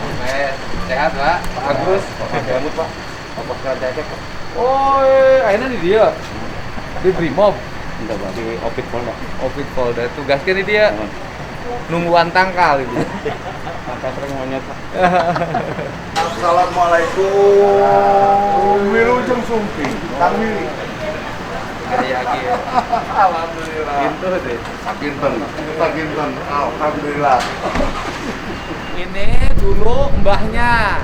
Oke, sehat Pak. Bagus. Rambut Pak. Ongkos kerja cek Pak. Oh, akhirnya di dia. Di Brimob. Enggak Pak, di Opit Polda. Opit Polda tugasnya di dia. Nungguan tangkal itu. Maka sering monyet Pak. Assalamualaikum. Wilujeng Sumpi, Kang Willy. Kayak gitu. Alhamdulillah. Gitu deh. Sakinten. Alhamdulillah. Ini dulu mbahnya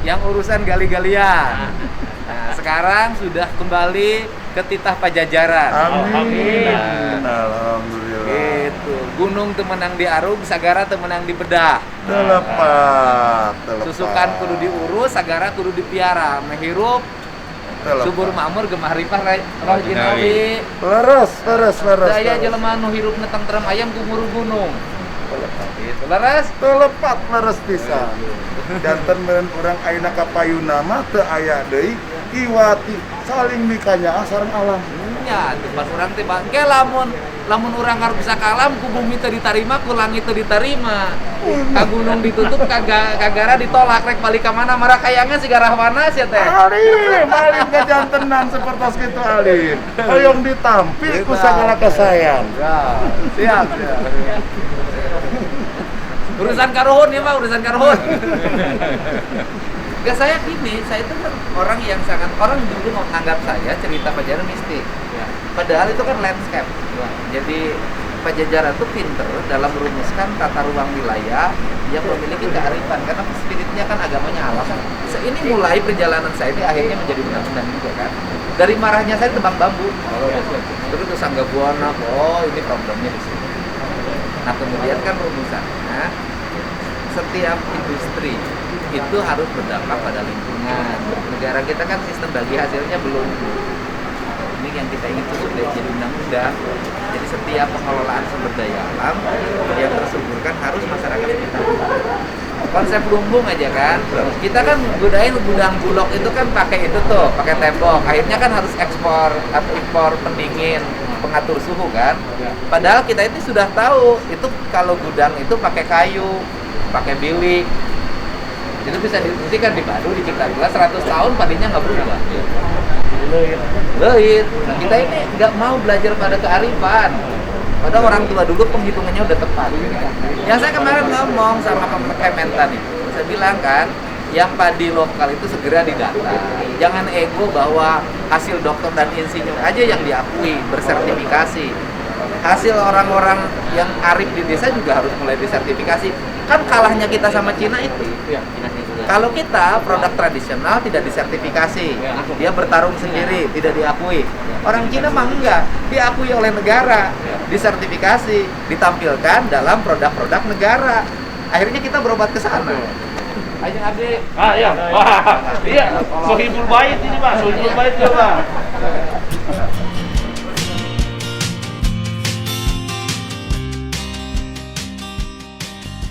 yang urusan gali-galian. Nah, sekarang sudah kembali ke titah Pajajaran. Amin. Nah, Alhamdulillah. gitu. Gunung temenang di Arug, Sagara temenang di Bedah. Telepat. Susukan kudu diurus, Sagara kudu dipiara. Mehirup, subur makmur, gemah ripah, roh jinawi. Leres. Daya jelema nu hirup neteng terem ayam kumuru gunung. Gitu, leres. Telepat leres pisan. Janten meureun urang ayeuna ka payuna mah teu aya deui kiwati saling mikanya sareng alam. Ya, tempat orang teh bangke lamun urang harus bisa kalam ku bumi teu ditarima, ku langit teu diterima. Ka gunung ditutup, kagara ditolak rek balik ka mana marah kayangan si garahwana sia teh. Malin kejantenan seperti kitu alin. Hoyong ditampi ku sagala kasayang. Ya, siap. Urusan karuhun ya Pak, urusan karuhun. Gak, saya gini, saya itu kan orang yang sangat, orang dulu menganggap saya cerita Pajajaran mistik. Padahal itu kan landscape. Jadi Pajajaran itu pinter dalam merumuskan tata ruang wilayah yang memiliki kearifan, karena spiritnya kan agamanya alam. Ini mulai perjalanan saya ini akhirnya menjadi undang-undang juga kan. Dari marahnya saya tebang bambu. Terus Sangga Buana, oh ini problemnya di sini. Nah kemudian kan rumusannya setiap industri itu harus berdampak pada lingkungan. Negara kita kan sistem bagi hasilnya belum, ini yang kita ingin tuh sudah jadi undang-undang. Jadi setiap pengelolaan sumber daya alam yang tersuburkan harus masyarakat sekitar. Konsep lumbung aja kan, kita kan gunain gudang bulog itu kan pakai itu tuh, pakai tembok. Akhirnya kan harus ekspor atau impor pendingin, pengatur suhu kan. Padahal kita itu sudah tahu itu kalau gudang itu pakai kayu, pakai bilik. Itu bisa dibuktikan di Badu, di Cipta Gelas 100 tahun padinya nggak berubah. Leuit. Nah, kita ini nggak mau belajar pada kearifan. Padahal orang tua dulu penghitungannya udah tepat. Yang saya kemarin ngomong sama Kementan itu, saya bilang kan, yang padi lokal itu segera didata. Jangan ego bahwa hasil dokter dan insinyur aja yang diakui, bersertifikasi. Hasil orang-orang yang arif di desa juga harus mulai disertifikasi. Kan kalahnya kita sama Cina itu. Kalau kita produk tradisional tidak disertifikasi, dia bertarung sendiri, tidak diakui. Orang Cina mah enggak, diakui oleh negara, disertifikasi, ditampilkan dalam produk-produk negara. Akhirnya kita berobat ke sana. Ajeng Abdi. Iya. Wah, iya. Sohibul bait ini Pak, sohibul bait ya Pak.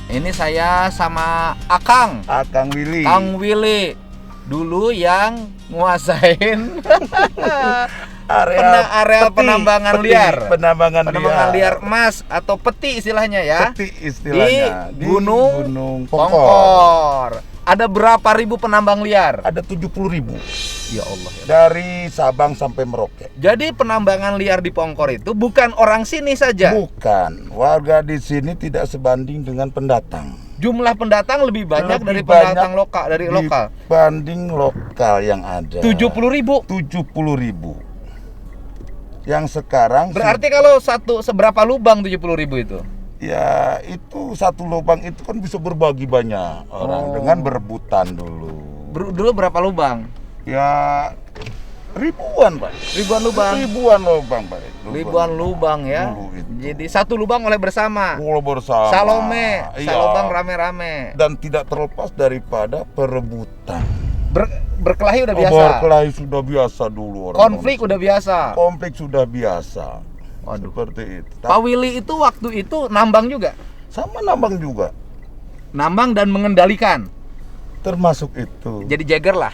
Ini saya sama Akang Willy. Kang Willy. Dulu yang nguasain area penambangan liar. Penambangan liar emas atau peti istilahnya ya. Peti istilahnya. Di Gunung Pongkor. Pongkor. Ada berapa ribu penambang liar? Ada 70.000. Ya Allah. Ya. Dari Sabang sampai Merauke. Jadi penambangan liar di Pongkor itu bukan orang sini saja. Bukan. Warga di sini tidak sebanding dengan pendatang. Jumlah pendatang lebih banyak dari banyak pendatang lokal lokal. Dibanding lokal yang ada. 70.000. 70.000. Yang sekarang Berarti kalau seberapa lubang 70.000 itu? ya itu satu lubang itu kan bisa berbagi banyak orang dengan berebutan dulu. Dulu berapa lubang? Ya ribuan Pak. Ribuan lubang. Ribuan lubang Pak. Ribuan lubang ya. Jadi satu lubang oleh bersama. Kalau bersama. Salome, Iya. salubang rame-rame. Dan tidak terlepas daripada perebutan. Berkelahi udah biasa. Berkelahi sudah biasa dulu orang. Konflik udah biasa. Konflik sudah biasa. Waduh. Seperti itu. Pak Willy itu waktu itu nambang juga. Sama nambang juga. Nambang dan mengendalikan. Termasuk itu. Jadi Jagger lah.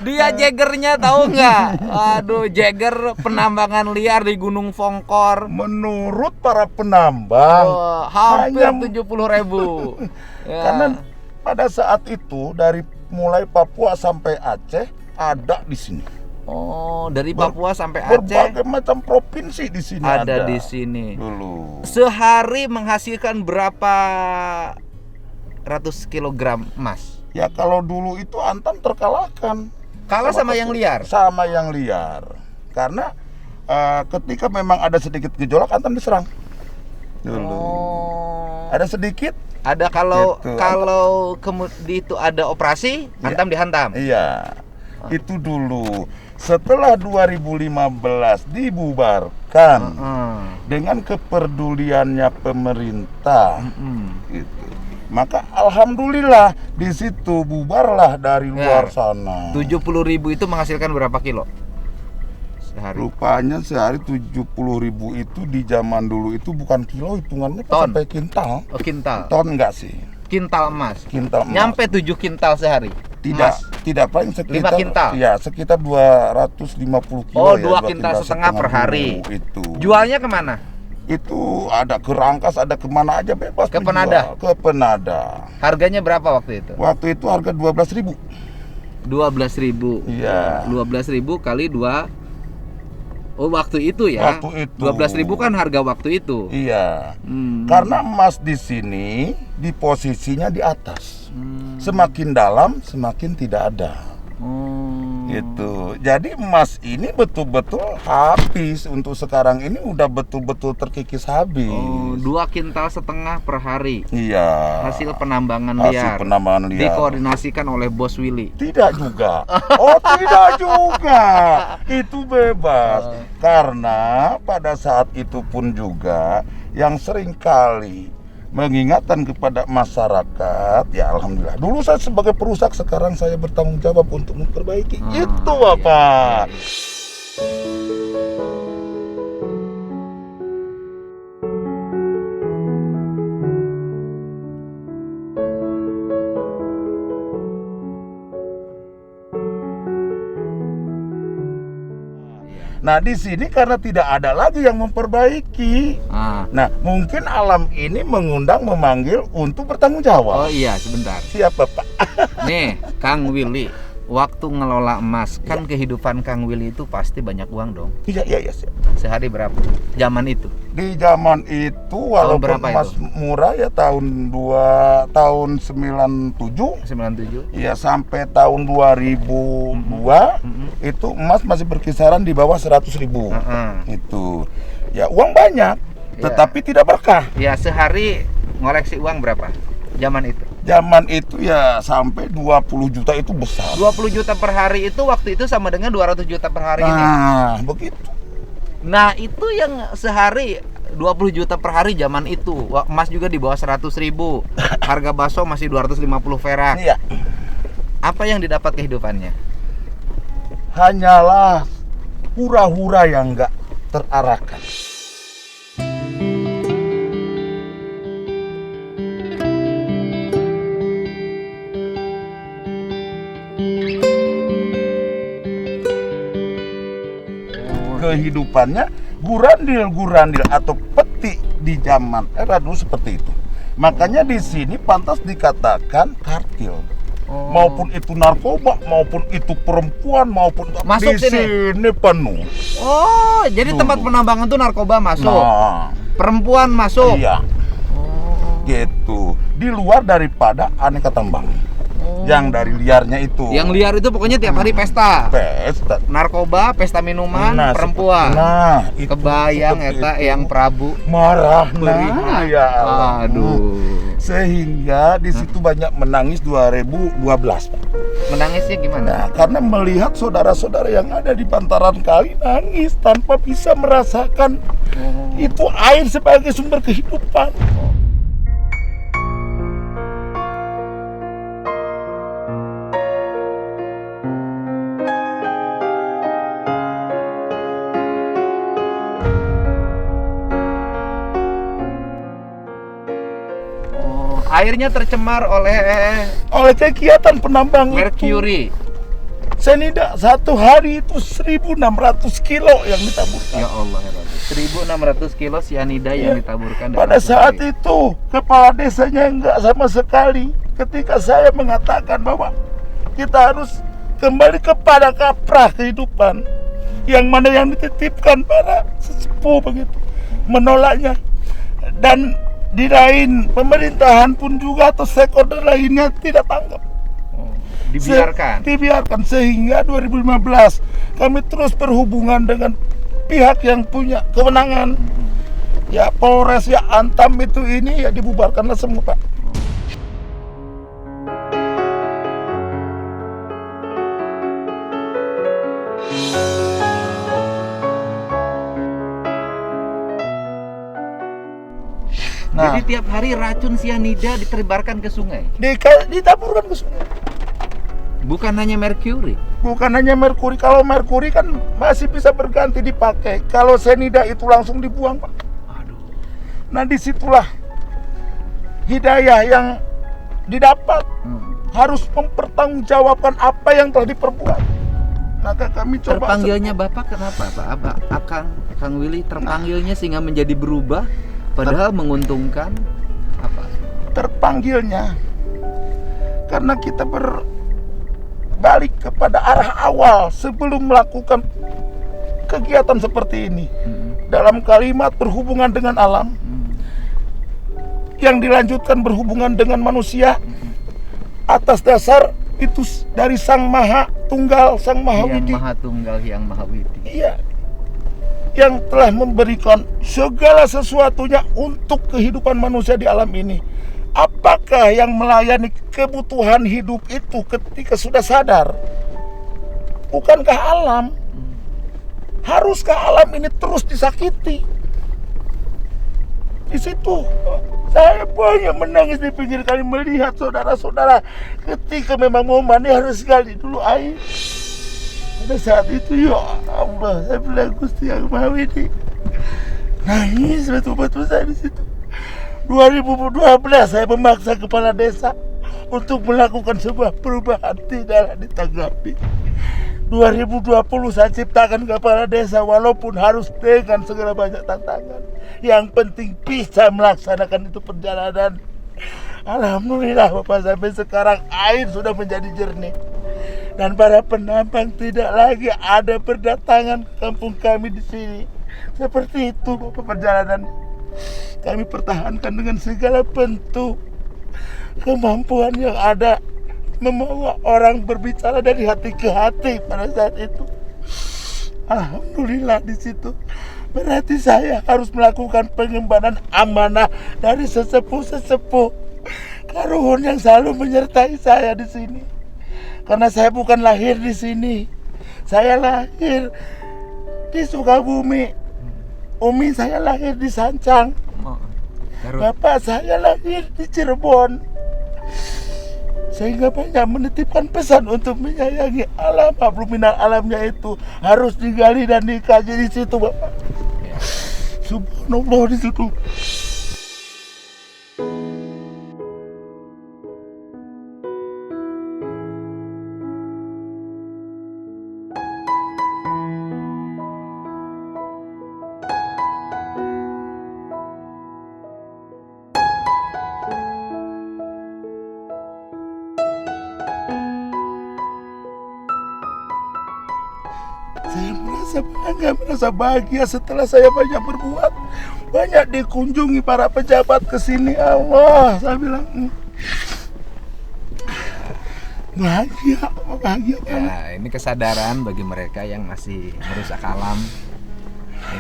Dia Jaggernya tahu nggak? Aduh, Jagger penambangan liar di Gunung Fongkor. Menurut para penambang, Hampir hanya 70.000. Ya. karena pada saat itu dari mulai Papua sampai Aceh ada di sini. Oh, dari Papua sampai Aceh Berbagai macam provinsi di sini ada di sini. dulu. Sehari menghasilkan berapa ratus kilogram emas? Ya kalau dulu itu Antam terkalahkan. Kalah sama yang liar. Sama yang liar. Karena ketika memang ada sedikit gejolak Antam diserang. Dulu. Oh. Ada sedikit? Ada kalau Gitu. kalau kemudian itu ada operasi, Ya. Antam dihantam. Iya. Itu dulu. Setelah 2015 dibubarkan dengan kepeduliannya pemerintah. Gitu. Maka alhamdulillah di situ bubarlah dari luar sana. 70.000 itu menghasilkan berapa kilo sehari? Rupanya sehari 70.000 itu di zaman dulu itu bukan kilo, hitungannya Ton. sampai kintal. Oh, kintal. Ton enggak sih? Kintal emas. Kintal emas. Nyampe 7 kintal sehari. Tidak, Emas. tidak paling sekitar 5 kintal. Ya, sekitar 250 kilo Oh, ya. 2 kintal setengah per hari. dulu Itu. Jualnya kemana? Itu ada ke Rangkas, ada kemana aja bebas. Ke dijual. Penada? Ke Penada. Harganya berapa waktu itu? Waktu itu harga 12.000. 12.000. Iya. 12.000 kali 2. Oh, waktu itu ya. Waktu itu. 12.000 kan harga waktu itu. Iya. Hmm. Karena emas di sini di posisinya di atas. Hmm. Semakin dalam semakin tidak ada. Oh. Gitu. Jadi emas ini betul-betul habis untuk sekarang ini udah betul-betul terkikis habis. Oh, 2 kintal setengah per hari. Iya. Hasil penambangan Hasil liar. penambangan liar. Dikoordinasikan oleh Bos Willy. Tidak juga. Oh, tidak juga. Itu bebas. Karena pada saat itu pun juga yang sering kali mengingatkan kepada masyarakat, ya alhamdulillah. Dulu saya sebagai perusak, sekarang saya bertanggung jawab untuk memperbaiki. Itu Bapak. Nah, di sini karena tidak ada lagi yang memperbaiki. Nah, mungkin alam ini mengundang, memanggil untuk bertanggung Oh jawab. iya, sebentar. Siapa, Pak? Nih, Kang Willy, waktu ngelola emas, kan kehidupan Kang Willy itu pasti banyak uang dong. Iya, siap. Sehari berapa? Zaman itu. Di zaman itu walaupun berapa emas itu? murah ya tahun 97 97. ya sampai tahun 2002 itu emas masih berkisaran di bawah 100.000. Itu. Ya uang banyak, tetapi tidak berkah. Ya, sehari ngoleksi uang berapa? Zaman itu. Zaman itu ya sampai 20 juta itu besar. 20 juta per hari itu waktu itu sama dengan 200 juta per hari ini. Nah, begitu. Nah, itu yang sehari 20 juta per hari zaman itu. Emas juga di bawah 100.000. Harga bakso masih 250 perak. Iya. Apa yang didapat kehidupannya? Hanyalah hura-hura yang enggak terarahkan. Kehidupannya gurandil atau peti di zaman era dulu seperti itu. Makanya di sini pantas dikatakan kartil. Maupun itu narkoba, maupun itu perempuan, maupun Masuk di sini penuh. Oh, jadi Dulu. tempat penambangan itu narkoba masuk. Nah, Perempuan masuk. iya. Gitu. Di luar daripada aneka tambang. Yang dari liarnya itu. Yang liar itu pokoknya tiap hari pesta. Pesta. Narkoba, pesta minuman, Nah, perempuan. Nah, itu Kebayang seperti eta itu. yang Prabu. Marah. Perih. Nah, ya Allah. Aduh. Sehingga di situ banyak menangis 2012, Pak. Menangisnya gimana? Nah, karena melihat saudara-saudara yang ada di bantaran kali nangis tanpa bisa merasakan itu air sebagai sumber kehidupan. Airnya tercemar oleh Oleh kegiatan penambang merkuri. Cyanida satu hari itu 1.600 kilo yang ditaburkan. Ya Allah, ya Rabbi. 1.600 kilo cyanida yang ditaburkan. Pada saat itu kepala desanya enggak sama sekali. Ketika saya mengatakan bahwa kita harus kembali kepada kaprah kehidupan, yang mana yang dititipkan para sesepuh begitu, menolaknya. Dan di lain pemerintahan pun juga atau stakeholder lainnya tidak tanggap. Dibiarkan sehingga 2015 kami terus berhubungan dengan pihak yang punya kewenangan. Ya Polres ya Antam itu ini ya dibubarkanlah semua, Pak. Nah, jadi tiap hari racun cyanida ditebarkan ke sungai? Ditaburkan ke sungai. Bukan hanya merkuri? Bukan hanya merkuri. Kalau merkuri kan masih bisa berganti dipakai. Kalau cyanida itu langsung dibuang, Pak. Aduh. Nah disitulah hidayah yang didapat. Harus mempertanggungjawabkan apa yang telah diperbuat. Maka kami coba. Terpanggilnya Bapak kenapa, Pak? Kang Willy terpanggilnya sehingga menjadi berubah? Padahal menguntungkan apa? Terpanggilnya karena kita berbalik kepada arah awal sebelum melakukan kegiatan seperti ini. Dalam kalimat berhubungan dengan alam, yang dilanjutkan berhubungan dengan manusia, atas dasar itu dari Sang Maha Tunggal, Sang Maha Widi. Yang Maha Tunggal, yang Maha Widi. Iya. Yang telah memberikan segala sesuatunya untuk kehidupan manusia di alam ini. Apakah yang melayani kebutuhan hidup itu ketika sudah sadar? Bukankah alam? Haruskah alam ini terus disakiti? Di situ saya banyak menangis di pinggir kali melihat saudara-saudara ketika memang mau mandi harus gali dulu air. Pada saat itu ya Allah, saya bilang Gusti Yang Maha Widi, nangis betul-betul saya di situ. 2012 saya memaksa kepala desa untuk melakukan sebuah perubahan, tidak ditanggapi. 2020 saya ciptakan kepala desa walaupun harus dengan segala banyak tantangan. Yang penting bisa melaksanakan itu perjalanan. Alhamdulillah Bapak, sampai sekarang air sudah menjadi jernih. Dan para penambang tidak lagi ada berdatangan ke kampung kami di sini. Seperti itu Bapak perjalanan. Kami pertahankan dengan segala bentuk kemampuan yang ada, membawa orang berbicara dari hati ke hati pada saat itu. Alhamdulillah di situ. Berarti saya harus melakukan pengembangan amanah dari sesepuh-sesepuh karuhun yang selalu menyertai saya di sini. Karena saya bukan lahir di sini. Saya lahir di Sukabumi. Umi saya lahir di Sancang. Bapak saya lahir di Cirebon. Sehingga banyak menitipkan pesan untuk menyayangi alam. Habluminal alamnya itu harus digali dan dikaji di situ, Bapak. Subhanallah di situ. Saya merasa bangga, merasa bahagia setelah saya banyak berbuat, banyak dikunjungi para pejabat ke sini. Allah, saya bilang bahagia banget. Ya, ini kesadaran bagi mereka yang masih merusak alam.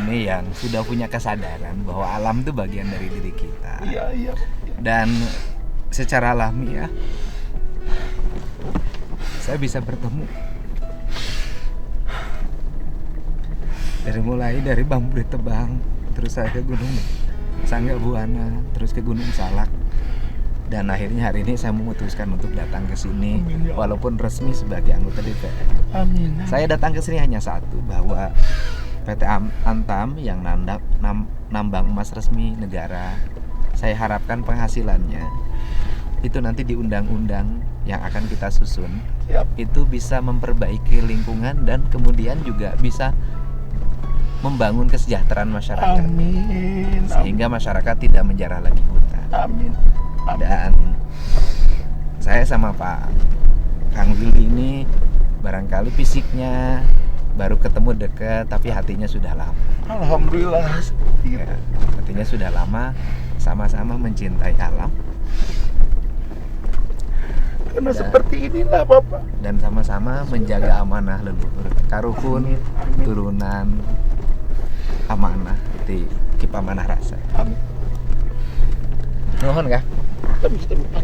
Ini yang sudah punya kesadaran bahwa alam itu bagian dari diri kita. Iya. Dan secara alami ya, saya bisa bertemu dari Bambu Tebang, terus saya ke Gunung Sangga Buana, terus ke Gunung Salak, dan akhirnya hari ini saya memutuskan untuk datang ke sini walaupun resmi sebagai anggota DPR. Amin. Saya datang ke sini hanya satu, bahwa PT Antam yang nambang emas resmi negara, saya harapkan penghasilannya itu nanti di undang-undang yang akan kita susun Siap. itu bisa memperbaiki lingkungan dan kemudian juga bisa membangun kesejahteraan masyarakat. Amin. Sehingga masyarakat tidak menjarah lagi hutan. Amin. Dan saya sama Pak Kang Willy ini barangkali fisiknya baru ketemu dekat, tapi hatinya sudah lama. Alhamdulillah. Ya, hatinya sudah lama, sama-sama mencintai alam Karena seperti inilah Bapak. dan sama-sama menjaga amanah leluhur. Karuhun turunan amanah di Kipamanah Rasa. Amin. Nuhun kah? Alhamdulillah.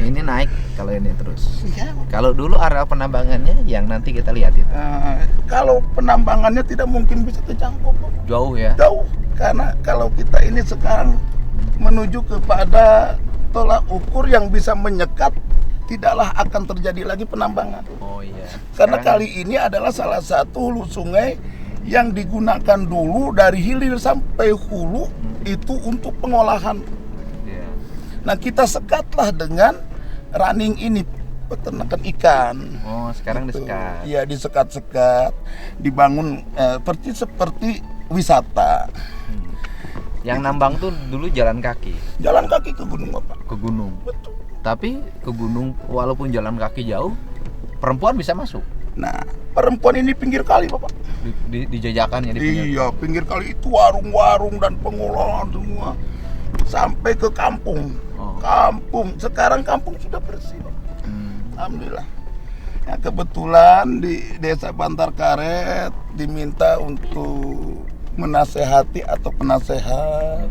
Ini naik kalau ini terus. Ya, Kalau dulu area penambangannya yang nanti kita lihat itu kalau penambangannya tidak mungkin bisa terjangkau Bapak. jauh ya. Jauh, karena kalau kita ini sekarang menuju kepada tolak ukur yang bisa menyekat, tidaklah akan terjadi lagi penambangan. Oh iya. Karena Sekarang- kali ini adalah salah satu hulu sungai yang digunakan dulu dari hilir sampai hulu itu untuk pengolahan. Iya. Nah, kita sekatlah dengan running ini, peternakan ikan. Oh, sekarang Gitu. disekat. Iya, disekat-sekat, dibangun seperti wisata. Yang nambang tuh dulu jalan kaki Jalan kaki ke gunung Bapak. ke gunung. Betul. Tapi ke gunung walaupun jalan kaki jauh, perempuan bisa masuk. Nah, perempuan ini pinggir kali Bapak. Dijajakan ya di pinggir. Iya, pinggir kali itu warung-warung dan pengolahan semua. Sampai ke kampung. Oh. Kampung, sekarang kampung sudah bersih Bapak. Hmm. Alhamdulillah. Ya, kebetulan di Desa Bantar Karet diminta untuk menasehati atau penasehat.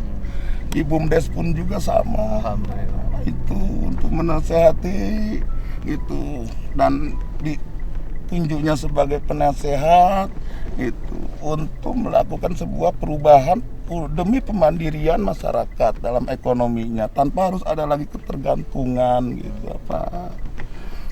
Di BUMDes pun juga sama. Alhamdulillah. Itu untuk menasehati gitu, dan ditunjuknya sebagai penasehat itu untuk melakukan sebuah perubahan demi pemandirian masyarakat dalam ekonominya tanpa harus ada lagi ketergantungan gitu apa.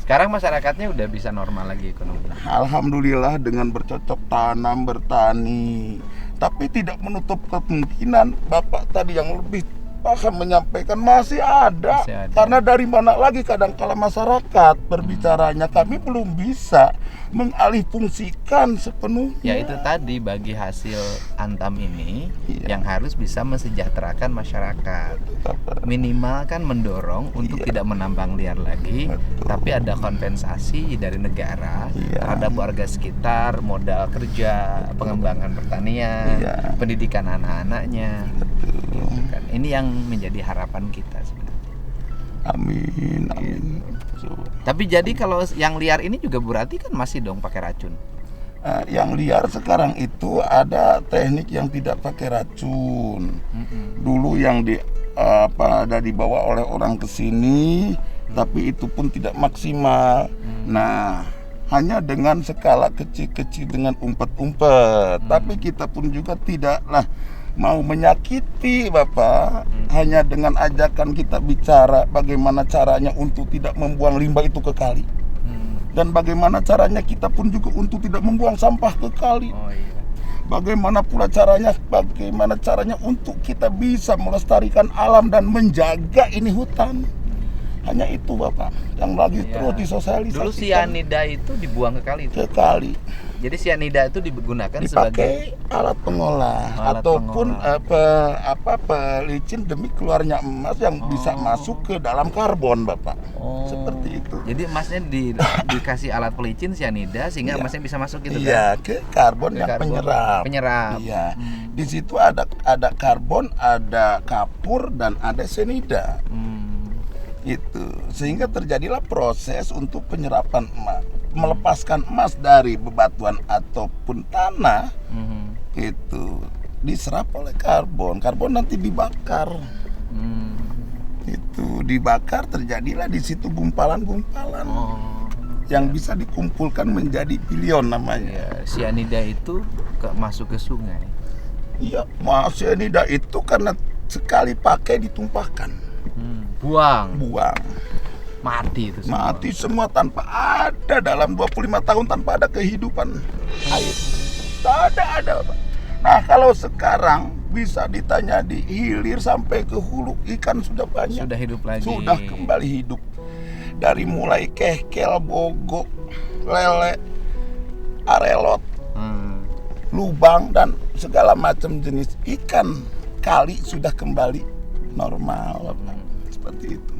Sekarang masyarakatnya udah bisa normal lagi ekonomi. Alhamdulillah dengan bercocok tanam, bertani, tapi tidak menutup kemungkinan Bapak tadi yang lebih paham menyampaikan masih ada. Masih ada. Karena dari mana lagi kadangkala masyarakat berbicaranya, kami belum bisa mengalihfungsikan sepenuhnya. Ya itu tadi bagi hasil Antam ini Iya. yang harus bisa mensejahterakan masyarakat. Minimal kan mendorong untuk Iya. tidak menambang liar lagi, Betul. tapi ada kompensasi dari negara Iya. terhadap warga sekitar, modal kerja, pengembangan pertanian, Iya. pendidikan anak-anaknya. Betul. Gitu kan. Ini yang menjadi harapan kita sebenarnya. Amin, amin. So, Tapi jadi kalau yang liar ini juga berarti kan masih dong pakai racun. yang liar sekarang itu ada teknik yang tidak pakai racun. Dulu yang ada dibawa oleh orang ke sini, tapi itu pun tidak maksimal. Nah, hanya dengan skala kecil-kecil dengan umpet-umpet. Tapi kita pun juga tidaklah mau menyakiti Bapak. Hanya dengan ajakan kita bicara bagaimana caranya untuk tidak membuang limbah itu ke kali. Dan bagaimana caranya kita pun juga untuk tidak membuang sampah ke kali. Oh iya. Bagaimana caranya untuk kita bisa melestarikan alam dan menjaga ini hutan. Hanya itu Bapak yang lagi Iya. terus disosialisasikan. Dulu sianida itu dibuang ke kali itu. ke kali Jadi sianida itu digunakan dipakai sebagai alat pengolah Alat ataupun pengolah. pelicin demi keluarnya emas yang bisa masuk ke dalam karbon Bapak. Seperti itu. Jadi emasnya dikasih alat pelicin sianida sehingga Iya. emasnya bisa masuk gitu Iya, ke karbon Ke yang karbon. penyerap. Penyerap. Iya. Di situ ada karbon, ada kapur dan ada sianida. Itu sehingga terjadilah proses untuk penyerapan emas, melepaskan emas dari bebatuan ataupun tanah. Itu diserap oleh karbon nanti dibakar. Itu dibakar, terjadilah di situ gumpalan-gumpalan yang bisa dikumpulkan menjadi bilion namanya. Ya, sianida itu masuk ke sungai. Iya, sianida itu karena sekali pakai ditumpahkan, Buang. Mati itu semua. Mati semua tanpa ada, dalam 25 tahun tanpa ada kehidupan air. Tak ada, Pak. Nah, kalau sekarang bisa ditanya di hilir sampai ke hulu, ikan sudah banyak. Sudah hidup lagi. Sudah kembali hidup. Dari mulai kehkel, bogok, lele, arelot, lubang, dan segala macam jenis ikan kali sudah kembali normal. Seperti itu.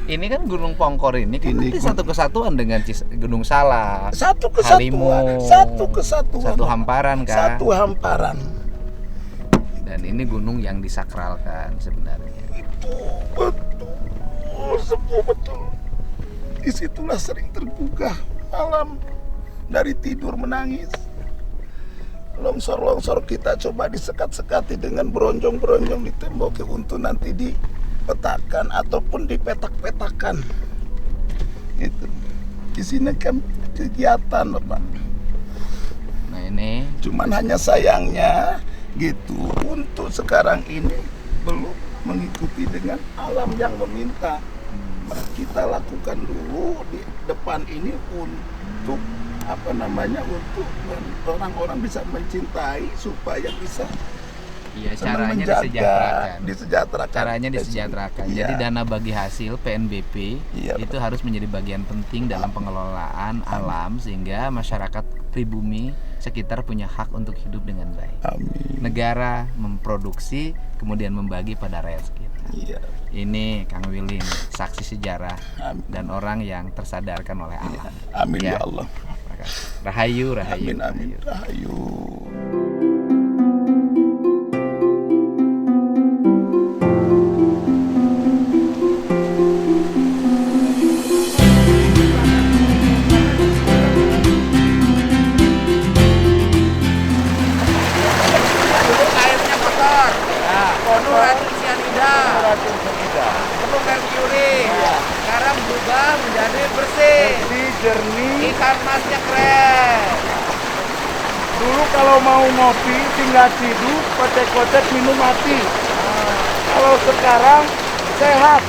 Ini kan Gunung Pongkor ini kan nanti satu kesatuan dengan Gunung Salak. Satu kesatuan. Halimun. Satu kesatuan. Satu hamparan kan. Satu hamparan. Dan ini gunung yang disakralkan sebenarnya. Itu betul. Semua betul. Disitulah sering tergugah malam dari tidur menangis. Longsor-longsor kita coba disekat-sekati dengan beronjong-beronjong di tembok untuk nanti dipetakan ataupun dipetak-petakan. Itu. Di sini kan kegiatan, Bapak. Nah ini. Cuman hanya sayangnya gitu, untuk sekarang ini belum mengikuti dengan alam yang meminta. Kita lakukan dulu di depan ini untuk untuk orang-orang bisa mencintai supaya bisa caranya disejahterakan. Caranya disejahterakan. Iya. Jadi dana bagi hasil PNBP itu harus menjadi bagian penting dalam pengelolaan alam sehingga masyarakat pribumi sekitar punya hak untuk hidup dengan baik. Amin. Negara memproduksi kemudian membagi pada rakyat sekitar. Iya. Ini Kang Wilin, saksi sejarah. Amin. Dan orang yang tersadarkan oleh alam. Amin ya Allah. Rahayu. Amin. Rahayu. Airnya kotor. Penuh racun sianida. Penuh merkuri. Sekarang berubah menjadi bersih. Jernih. Ikan masnya keren. Dulu kalau mau ngopi tinggal tidur, kocek-kocek minum mati. Kalau sekarang sehat.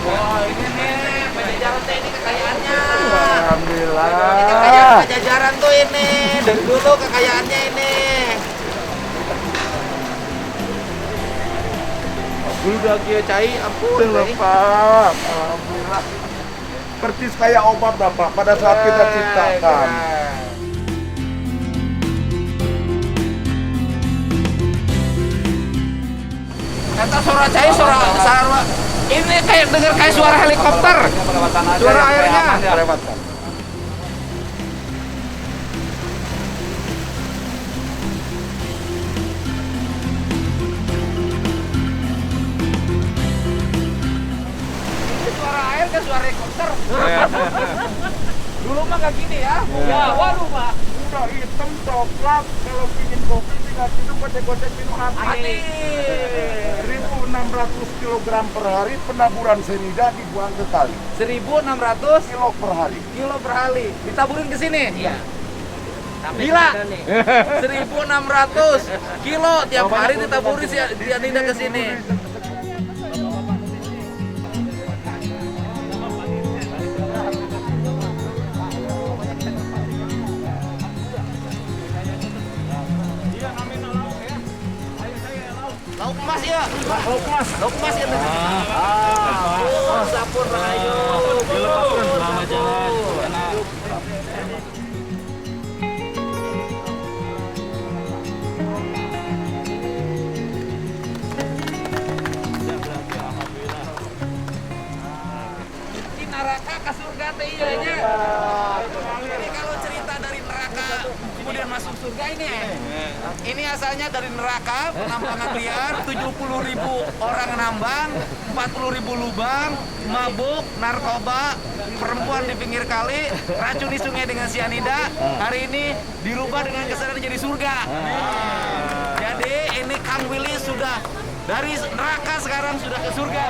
Wah, ini nih Pajajaran teh ini kekayaannya. Alhamdulillah. Ini kekayaan Pajajaran tuh ini. Dari dulu kekayaannya ini. Udah kia cai, ampun. Pak. Alhamdulillah. Persis kayak obat Bapak pada saat kita ciptakan. Kata suara cai, suara ini kayak suara helikopter. Suara airnya. Suara air kan suara helikopter. Dulu mah gak gini ya. Ya, waduh Pak. Udah hitam, coklat, kalau pingin kopi tinggal tidur kocek-kocek minum mati. 1.600 kg per hari penaburan sianida dibuang ke kali. 1.600 kilo per hari. kilo per hari. Ditaburin ke sini. Iya. Gila. 1.600 kilo tiap hari ditaburin sianida ke sini. Lauk emas ya? Lauk emas ya? Sapur rahayu. Dilepaskan selama jalan. Di neraka ke surga teh iya nya. Ini kalau cerita dari neraka kemudian masuk surga ini. Ini asalnya dari neraka, penambangan liar, 70.000 orang nambang, 40.000 lubang, mabuk, narkoba, perempuan di pinggir kali, racun di sungai dengan sianida. Hari ini dirubah dengan kesadaran jadi surga. Jadi ini Kang Willy sudah dari neraka sekarang sudah ke surga.